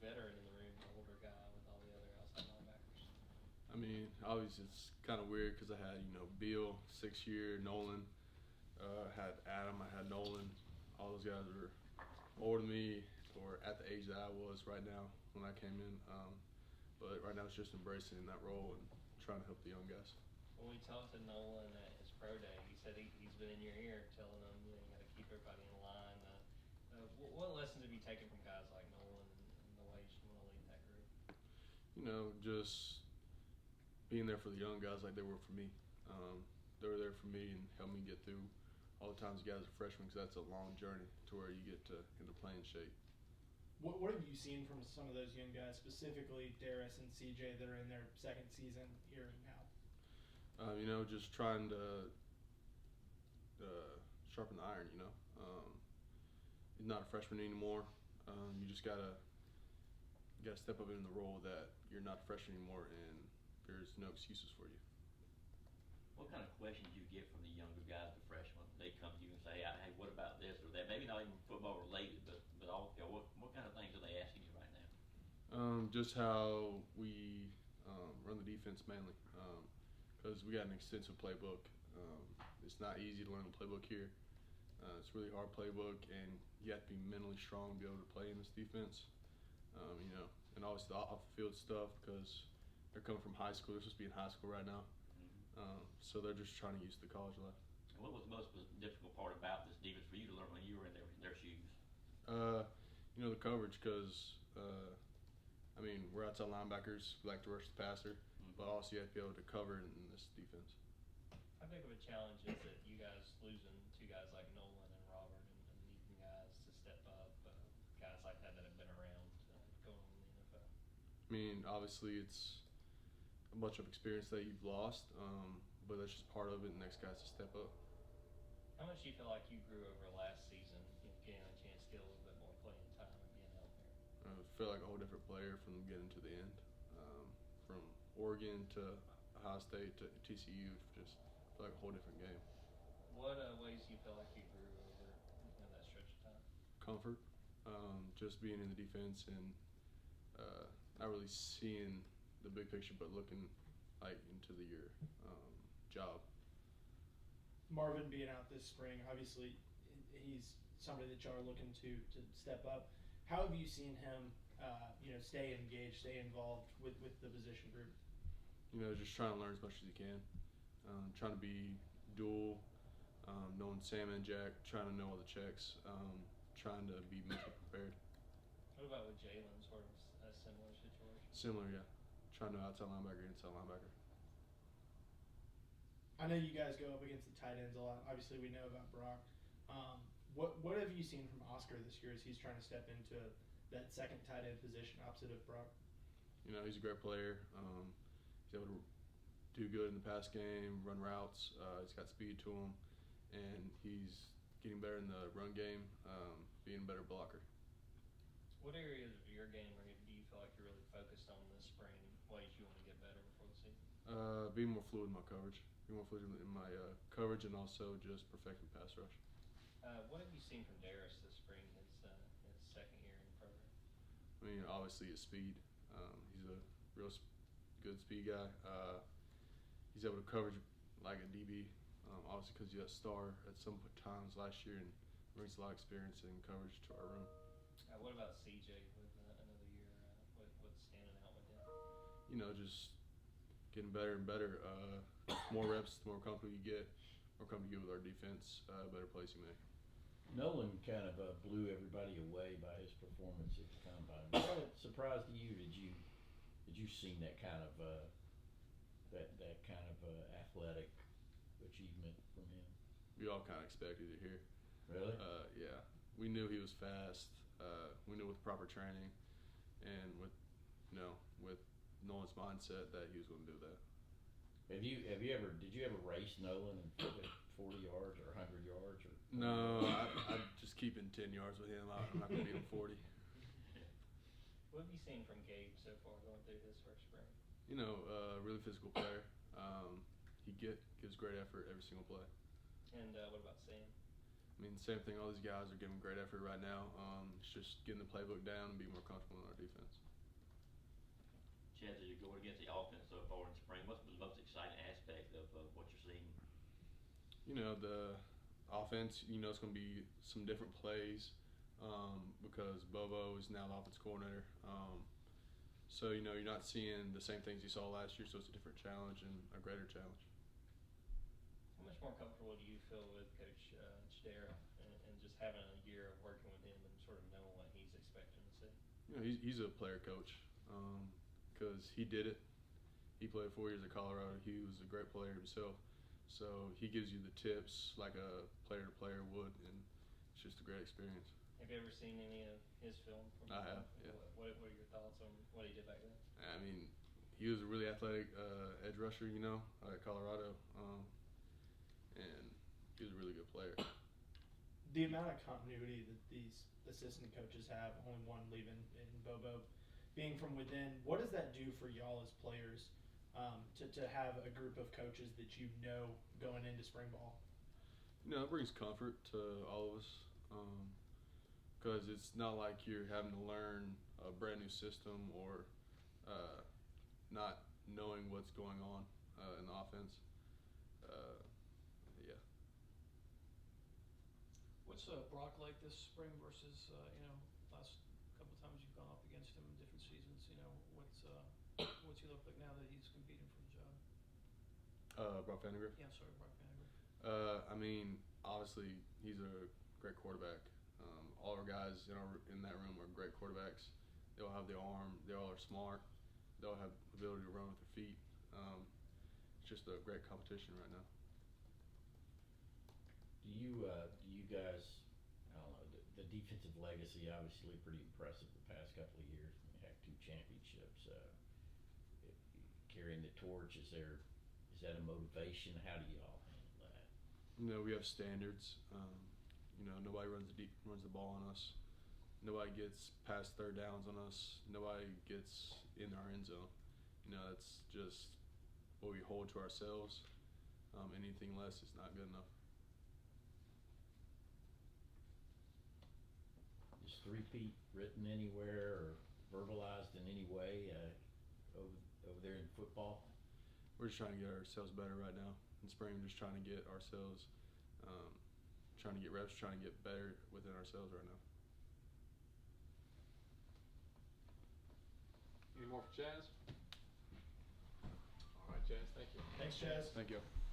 veteran in the room, the older guy with all the other outside linebackers? I mean, obviously it's kind of weird because I had, Beal, 6 year, Nolan, had Adam, I had Nolan. All those guys were older than me or at the age that I was right now when I came in. But right now it's just embracing that role and trying to help the young guys. When we talked to Nolan at his pro day, he said he's been in your ear telling them, you got to keep everybody in line. What lessons have you taken from guys like Nolan and the ways you want to lead that group? Just being there for the young guys like they were for me. They were there for me and helped me get through all the times you guys are freshmen, because that's a long journey to where you get into playing shape. What have you seen from some of those young guys, specifically Darius and CJ, that are in their second season here and now? Just trying to sharpen the iron. He's not a freshman anymore. You just gotta step up in the role that you're not a freshman anymore, and there's no excuses for you. What kind of questions do you get from the younger guys, the freshmen? They come to you and say, "Hey, what about this or that?" Maybe not even football related, but all. What kind of things are they asking you right now? Just how we run the defense mainly, because we got an extensive playbook. It's not easy to learn the playbook here. It's a really hard playbook, and you have to be mentally strong to be able to play in this defense. And obviously the off-the-field stuff, because they're coming from high school. They're supposed to be in high school right now. So they're just trying to use the college life. What was the most difficult part about this defense for you to learn when you were in their shoes? The coverage, because, we're outside linebackers. We like to rush the passer, but also you have to be able to cover in this defense. How big of a challenge is it, you guys losing two guys like Nolan and Robert and needing guys to step up, guys like that have been around going in the NFL? Obviously it's a bunch of experience that you've lost, but that's just part of it. The next guy's to step up. How much do you feel like you grew over last season, getting a chance to get a little bit more playing time and being out there? I feel like a whole different player from the beginning to the end. From Oregon to Ohio State to TCU, just feel like a whole different game. What ways do you feel like you grew over that stretch of time? Comfort, just being in the defense and not really seeing the big picture, but looking into your job. Marvin being out this spring, obviously he's somebody that y'all are looking to step up. How have you seen him, stay engaged, stay involved with the position group? Just trying to learn as much as you can. Trying to be dual, knowing Sam and Jack, trying to know all the checks, trying to be mentally prepared. What about with Jalen, sort of a similar situation? Similar, yeah. Trying to know outside linebacker, inside linebacker. I know you guys go up against the tight ends a lot. Obviously, we know about Brock. What have you seen from Oscar this year as he's trying to step into that second tight end position opposite of Brock? He's a great player. He's able to do good in the pass game, run routes. He's got speed to him, and he's getting better in the run game, being a better blocker. What areas of your game do you feel like you're really focused on this spring? Ways you want to get better before the season? Being more fluid in my coverage. Being more fluid in my coverage, and also just perfecting pass rush. What have you seen from Darius this spring, his second year in the program? Obviously his speed. He's a real good speed guy. He's able to coverage like a DB, obviously because he's a star at some times last year and brings a lot of experience and coverage to our room. What about CJ with another year? What's standing out with him? Just getting better and better. More reps, the more comfortable you get, more comfortable you get with our defense, better plays you make. Nolan kind of blew everybody away by his performance at the combine. What surprised you? Did you see that kind of athletic achievement from him? We all kind of expected it here. Really? Yeah. We knew he was fast. We knew with proper training and with Nolan's mindset that he was going to do that. Did you ever race Nolan and put it 40 yards or 100 yards? Or no, I just keeping 10 yards with him. I'm not going to beat him 40. What have you seen from Gabe so far going through his first spring? Really physical player. He gives great effort every single play. And what about Sam? mean, same thing. All these guys are giving great effort right now. It's just getting the playbook down and being more comfortable in our defense. Chaz, as you're going against the offense so far in spring, what's the most exciting aspect of what you're seeing? You know, the offense, you know, it's going to be some different plays because Bobo is now the offense coordinator. So, you know, you're not seeing the same things you saw last year, so it's a different challenge and a greater challenge. How much more comfortable do you feel with Coach Chidera and just having a year of working with him and sort of knowing what he's expecting to see? You know, he's a player coach because he did it. He played 4 years at Colorado. He was a great player himself. So he gives you the tips like a player-to-player would, and it's just a great experience. Have you ever seen any of his film? I have, yeah. What are your thoughts on what he did back then? I mean, he was a really athletic edge rusher, you know, at Colorado, and he was a really good player. The amount of continuity that these assistant coaches have, only one leaving in Bobo, being from within, what does that do for y'all as players to have a group of coaches that you know going into spring ball? You know, it brings comfort to all of us because it's not like you're having to learn a brand new system or not knowing what's going on in the offense. Yeah. What's Brock like this spring versus last couple of times you've gone up against him in different seasons? You know, what's he look like now that he's competing for the job? Brock Vandegrift? Yeah, sorry, Brock Vandegrift. I mean, obviously he's a great quarterback. All our guys in that room are great quarterbacks. They all have the arm. They all are smart. They all have the ability to run with their feet. It's just a great competition right now. Do you guys, I don't know, the defensive legacy obviously pretty impressive the past couple of years. You have 2 championships. Carrying the torch, is that a motivation? How do you all handle that? You know, we have standards. You know, nobody runs the ball on us. Nobody gets past third downs on us. Nobody gets in our end zone. You know, that's just what we hold to ourselves. Anything less is not good enough. Is three-peat written anywhere or verbalized in any way over there in football? We're just trying to get ourselves better right now. In spring, we're just trying to get ourselves, trying to get reps, trying to get better within ourselves right now. Any more for Chaz? All right, Chaz, thank you. Thanks, Chaz. Thank you.